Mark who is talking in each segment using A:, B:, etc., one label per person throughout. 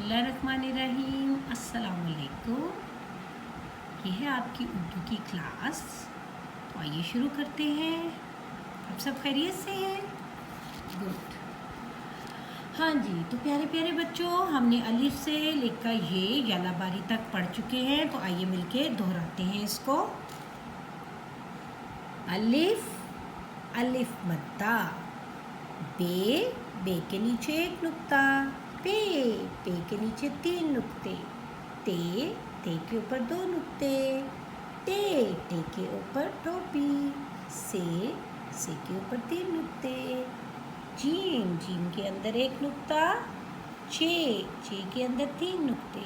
A: बिस्मिल्लाहिर्रहमानिर्रहीम। अस्सलामुअलैकुम। ये है आपकी उर्दू की क्लास। तो आइए शुरू करते हैं। आप सब खैरियत से हैं? गुड। हाँ जी, तो प्यारे प्यारे बच्चों, हमने अलिफ से लेकर ये यालाबारी तक पढ़ चुके हैं। तो आइए मिलके दोहराते हैं इसको। अलिफ, अलिफ मद्दा। बे के नीचे एक नुक्ता। पे के नीचे 3 नुक्ते। ते के ऊपर 2 नुक्ते। टे के ऊपर टोपी। से के ऊपर 3 नुक्ते। जीम के अंदर 1 नुक्ता। चे के अंदर 3 नुक्ते।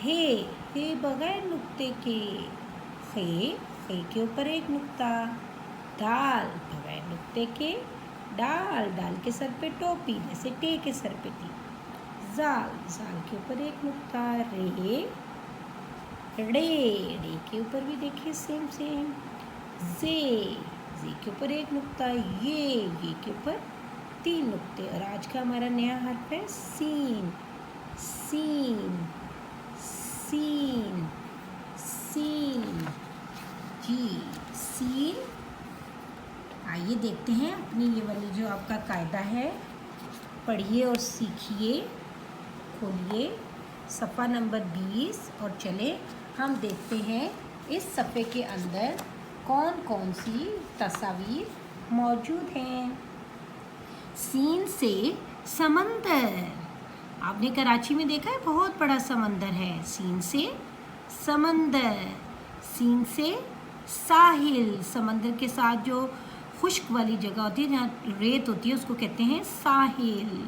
A: हे बगैर नुक्ते के। खे के ऊपर 1 नुक्ता। दाल बगैर नुक्ते के। डाल के सर पे टोपी, जैसे टे के सर पे थी। जाल के ऊपर 1 नुक्ता। रे के ऊपर भी देखिए सेम। जे के ऊपर 1 नुक्ता। ये के ऊपर 3 नुक्ते। और आज का हमारा नया हर्फ है सीन। जी, सीन। आइए देखते हैं अपनी ये वाली जो आपका कायदा है, पढ़िए और सीखिए। खोलिए सफ़ा नंबर 20 और चले हम देखते हैं इस सफ़े के अंदर कौन कौन सी तस्वीर मौजूद हैं। सीन से समंदर। आपने कराची में देखा है, बहुत बड़ा समंदर है। सीन से समंदर। सीन से साहिल, समंदर के साथ जो खुश्क वाली जगह होती है, जहाँ रेत होती है, उसको कहते हैं साहिल।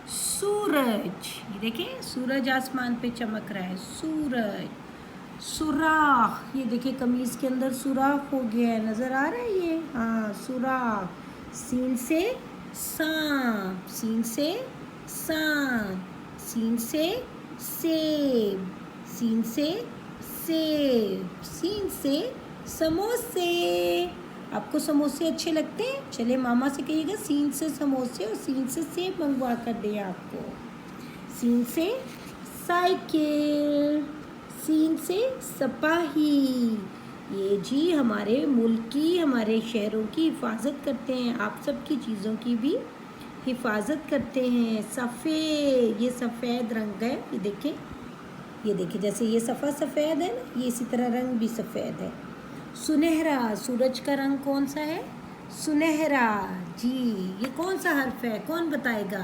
A: सूरज, ये देखिए सूरज आसमान पे चमक रहा है। सूरज। सुराख, ये देखिए कमीज़ के अंदर सुराख हो गया है, नज़र आ रहा है ये? हाँ, सुराख। सीन से सांप। सीन से सांप। सीन से सेब। सीन से सेब। सीन से समोसे। आपको समोसे अच्छे लगते हैं? चले मामा से कहिएगा सीन से समोसे और सीन से सेब मंगवा कर दें आपको। सीन से साइकिल। सीन से सिपाही। ये जी हमारे मुल्क की, हमारे शहरों की हिफाजत करते हैं। आप सब की चीज़ों की भी हिफाजत करते हैं। सफ़ेद, ये सफ़ेद रंग है। ये देखिए जैसे ये सफ़ा सफ़ेद है ना, ये इसी तरह रंग भी सफ़ेद है। सुनहरा, सूरज का रंग कौन सा है? सुनहरा। जी, ये कौन सा हर्फ है? कौन बताएगा?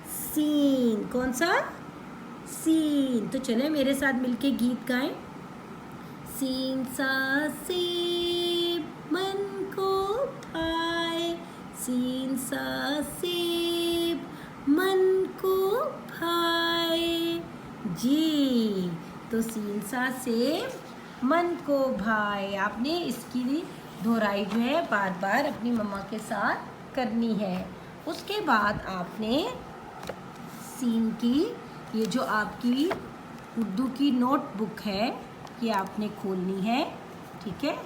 A: सीन। कौन सा? सीन। तो चले मेरे साथ मिलके गीत गाएं। सीन सा सेब मन को भाए। सीन सा सेब मन को भाए। जी, तो सीन सा सेब मन को भाए। आपने इसकी दोहराई जो है बार बार अपनी मम्मा के साथ करनी है। उसके बाद आपने सीन की, ये जो आपकी उर्दू की नोटबुक है, ये आपने खोलनी है, ठीक है?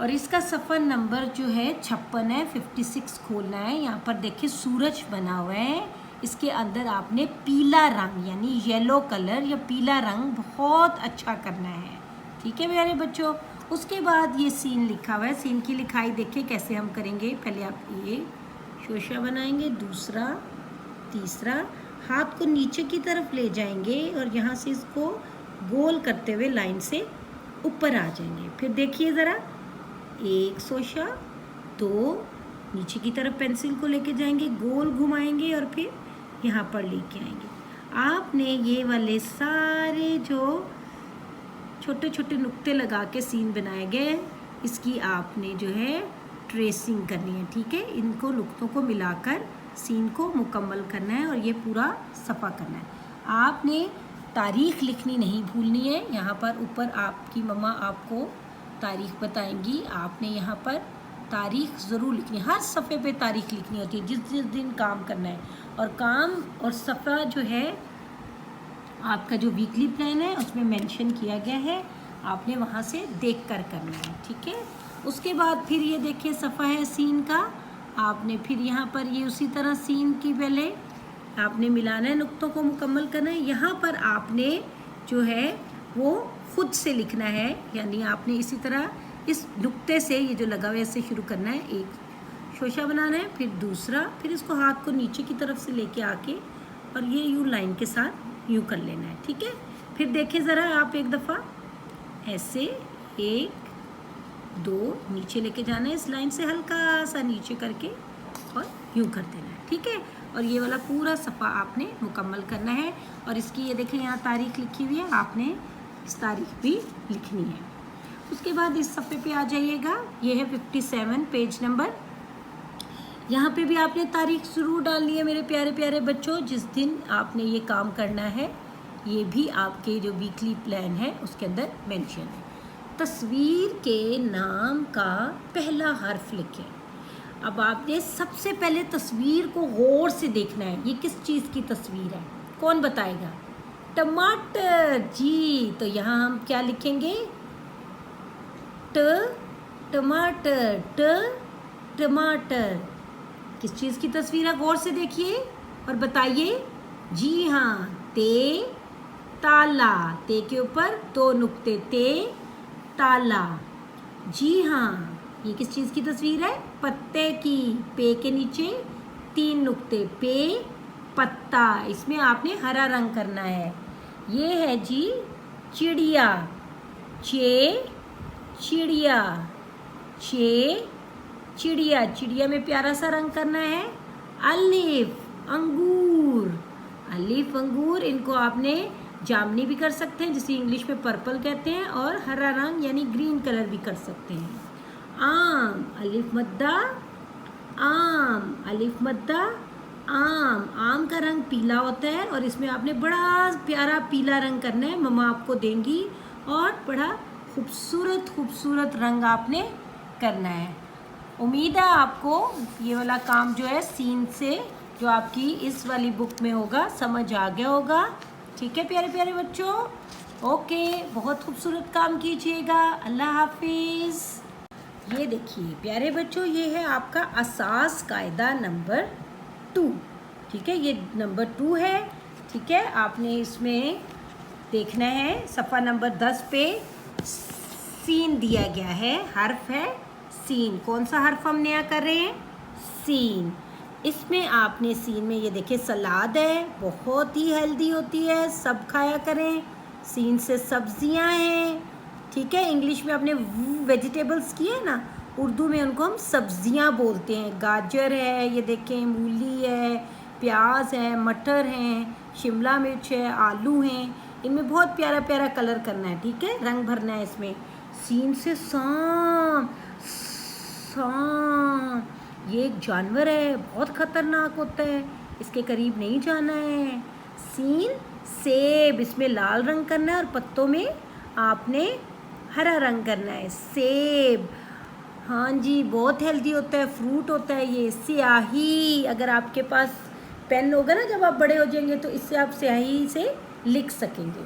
A: और इसका सफ़र नंबर जो है 56 है, 56 खोलना है। यहाँ पर देखिए सूरज बना हुआ है। इसके अंदर आपने पीला रंग यानी येलो कलर या पीला रंग बहुत अच्छा करना है, ठीक है प्यारे बच्चों? उसके बाद ये सीन लिखा हुआ है। सीन की लिखाई देखिए कैसे हम करेंगे। पहले आप ये शोशा बनाएंगे, दूसरा, तीसरा, हाथ को नीचे की तरफ ले जाएंगे और यहाँ से इसको गोल करते हुए लाइन से ऊपर आ जाएंगे। फिर देखिए ज़रा, 1 शोशा, 2, नीचे की तरफ पेंसिल को लेके जाएंगे, गोल घुमाएंगे और फिर यहाँ पर लेके आएंगे। आपने ये वाले सारे जो छोटे छोटे नुक्ते लगा के सीन बनाए गए, इसकी आपने जो है ट्रेसिंग करनी है, ठीक है? इनको नुक्तों को मिलाकर सीन को मुकम्मल करना है और ये पूरा सफ़ा करना है। आपने तारीख़ लिखनी नहीं भूलनी है। यहाँ पर ऊपर आपकी मम्मा आपको तारीख़ बताएंगी, आपने यहाँ पर तारीख़ ज़रूर लिखनी है। हर सफ़े पे तारीख़ लिखनी होती है, जिस दिन काम करना है। और काम और सफ़ा जो है आपका जो वीकली प्लान है उसमें मेंशन किया गया है, आपने वहाँ से देख कर करना है, ठीक है? उसके बाद फिर ये देखिए सफ़ा है सीन का। आपने फिर यहाँ पर ये उसी तरह सीन की पहले आपने मिलाना है, नुक्तों को मुकम्मल करना है। यहाँ पर आपने जो है वो खुद से लिखना है, यानी आपने इसी तरह इस नुक्ते से, ये जो लगा हुआ है इससे शुरू करना है, एक शोशा बनाना है, फिर दूसरा, फिर इसको हाथ को नीचे की तरफ से लेके आके और ये यूँ लाइन के साथ यूँ कर लेना है। ठीक है, फिर देखें ज़रा आप एक दफ़ा ऐसे, 1 2 नीचे लेके जाना है इस लाइन से, हल्का सा नीचे करके और यूँ कर देना है। ठीक है, और ये वाला पूरा सफ़ा आपने मुकम्मल करना है। और इसकी ये देखें यहाँ तारीख लिखी हुई है, आपने इस तारीख भी लिखनी है। उसके बाद इस सफ़े पे आ जाइएगा, ये है 57 पेज नंबर। यहाँ पे भी आपने तारीख ज़रूर डालनी है मेरे प्यारे प्यारे बच्चों, जिस दिन आपने ये काम करना है, ये भी आपके जो वीकली प्लान है उसके अंदर मेंशन है। तस्वीर के नाम का पहला हर्फ लिखें। अब आपने सबसे पहले तस्वीर को गौर से देखना है, ये किस चीज़ की तस्वीर है, कौन बताएगा? टमाटर जी। तो यहाँ हम क्या लिखेंगे? टमाटर, टमाटर। किस चीज़ की तस्वीर है, गौर से देखिए और बताइए। जी हाँ, ताला, ते के ऊपर 2 नुक्ते, ताला। जी हाँ, ये किस चीज़ की तस्वीर है? पत्ते की, पे के नीचे 3 नुक्ते, पत्ता। इसमें आपने हरा रंग करना है। ये है जी चिड़िया, चिड़िया, चिड़िया में प्यारा सा रंग करना है। अलिफ अंगूर, इनको आपने जामनी भी कर सकते हैं, जिसे इंग्लिश में पर्पल कहते हैं, और हरा रंग यानी ग्रीन कलर भी कर सकते हैं। आम, अलिफ मद्दा आम का रंग पीला होता है और इसमें आपने बड़ा प्यारा पीला रंग करना है, मम्मा आपको देंगी, और बड़ा खूबसूरत रंग आपने करना है। उम्मीद है आपको ये वाला काम जो है सीन से, जो आपकी इस वाली बुक में होगा, समझ आ गया होगा। ठीक है प्यारे प्यारे बच्चों, ओके, बहुत खूबसूरत काम कीजिएगा। अल्लाह हाफिज़। ये देखिए प्यारे बच्चों, ये है आपका असास कायदा नंबर 2। ठीक है, ये नंबर 2 है। ठीक है, आपने इसमें देखना है सफ़ा नंबर 10 पे सीन दिया गया है, हर्फ है सीन। कौन सा हर्फ हम नया कर रहे हैं? सीन। इसमें आपने सीन में ये देखिए सलाद है, बहुत ही हेल्दी होती है, सब खाया करें। सीन से सब्जियां हैं। ठीक है, इंग्लिश में आपने वेजिटेबल्स किए ना, उर्दू में उनको हम सब्जियां बोलते हैं। गाजर है, ये देखें, मूली है, प्याज है, मटर हैं, शिमला मिर्च है, आलू हैं। इनमें बहुत प्यारा प्यारा कलर करना है। ठीक है, रंग भरना है इसमें। सीन से सांप, ये एक जानवर है, बहुत ख़तरनाक होता है, इसके करीब नहीं जाना है। सीन सेब, इसमें लाल रंग करना है और पत्तों में आपने हरा रंग करना है। सेब, हाँ जी, बहुत हेल्दी होता है, फ्रूट होता है ये। स्याही, अगर आपके पास पेन होगा ना जब आप बड़े हो जाएंगे, तो इससे आप स्याही से लिख सकेंगे।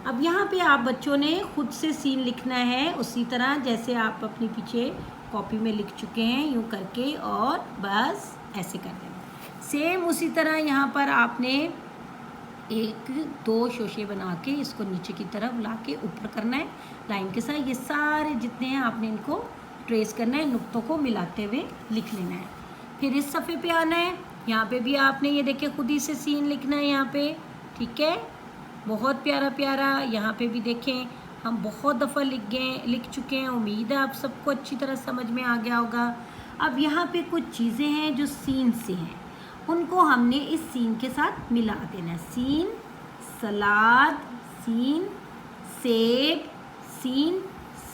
A: अब यहाँ पे आप बच्चों ने खुद से सीन लिखना है, उसी तरह जैसे आप अपनी पीछे कॉपी में लिख चुके हैं, यूँ करके, और बस ऐसे कर देना। सेम उसी तरह यहाँ पर आपने 1-2 शोशे बना के इसको नीचे की तरफ ला के ऊपर करना है लाइन के साथ। ये सारे जितने हैं आपने इनको ट्रेस करना है, नुक्तों को मिलाते हुए लिख लेना है। फिर इस सफ़े पे आना है, यहाँ पे भी आपने ये देखिए खुद ही से सीन लिखना है यहाँ पे। ठीक है, बहुत प्यारा प्यारा। यहाँ पे भी देखें, हम बहुत दफ़ा लिख चुके हैं। उम्मीद है आप सबको अच्छी तरह समझ में आ गया होगा। अब यहाँ पे कुछ चीज़ें हैं जो सीन से हैं, उनको हमने इस सीन के साथ मिला देना। सीन सलाद, सीन सेब, सीन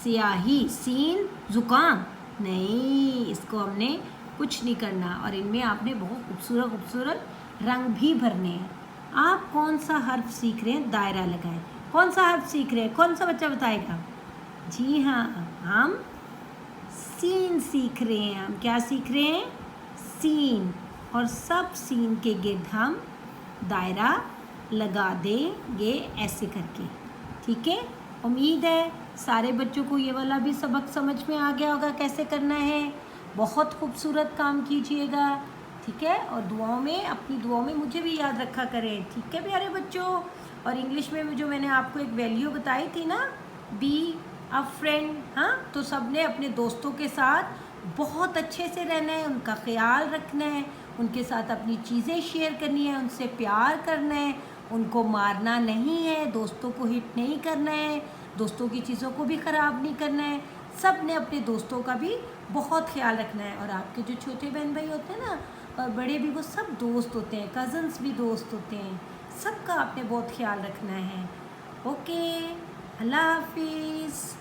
A: स्याही, सीन ज़ुकाम। नहीं, इसको हमने कुछ नहीं करना, और इनमें आपने बहुत खूबसूरत रंग भी भरने हैं। आप कौन सा हर्फ सीख रहे हैं? दायरा लगाएं। कौन सा हर्फ सीख रहे हैं? कौन सा बच्चा बताएगा? जी हाँ, हम सीन सीख रहे हैं। हम क्या सीख रहे हैं? सीन। और सब सीन के गिर्द हम दायरा लगा देंगे ऐसे करके। ठीक है, उम्मीद है सारे बच्चों को ये वाला भी सबक समझ में आ गया होगा कैसे करना है। बहुत खूबसूरत काम कीजिएगा। ठीक है। और दुआओं में, अपनी दुआओं में मुझे भी याद रखा करें, ठीक है प्यारे बच्चों। और इंग्लिश में जो मैंने आपको एक वैल्यू बताई थी ना, बी अ फ्रेंड, हाँ, तो सब ने अपने दोस्तों के साथ बहुत अच्छे से रहना है, उनका ख्याल रखना है, उनके साथ अपनी चीज़ें शेयर करनी है, उनसे प्यार करना है, उनको मारना नहीं है, दोस्तों को हिट नहीं करना है, दोस्तों की चीज़ों को भी ख़राब नहीं करना है। सब ने अपने दोस्तों का भी बहुत ख्याल रखना है। और आपके जो छोटे बहन भाई होते हैं ना, और बड़े भी, वो सब दोस्त होते हैं, कज़न्स भी दोस्त होते हैं, सबका आपने बहुत ख्याल रखना है। ओके, अल्लाह हाफिज़।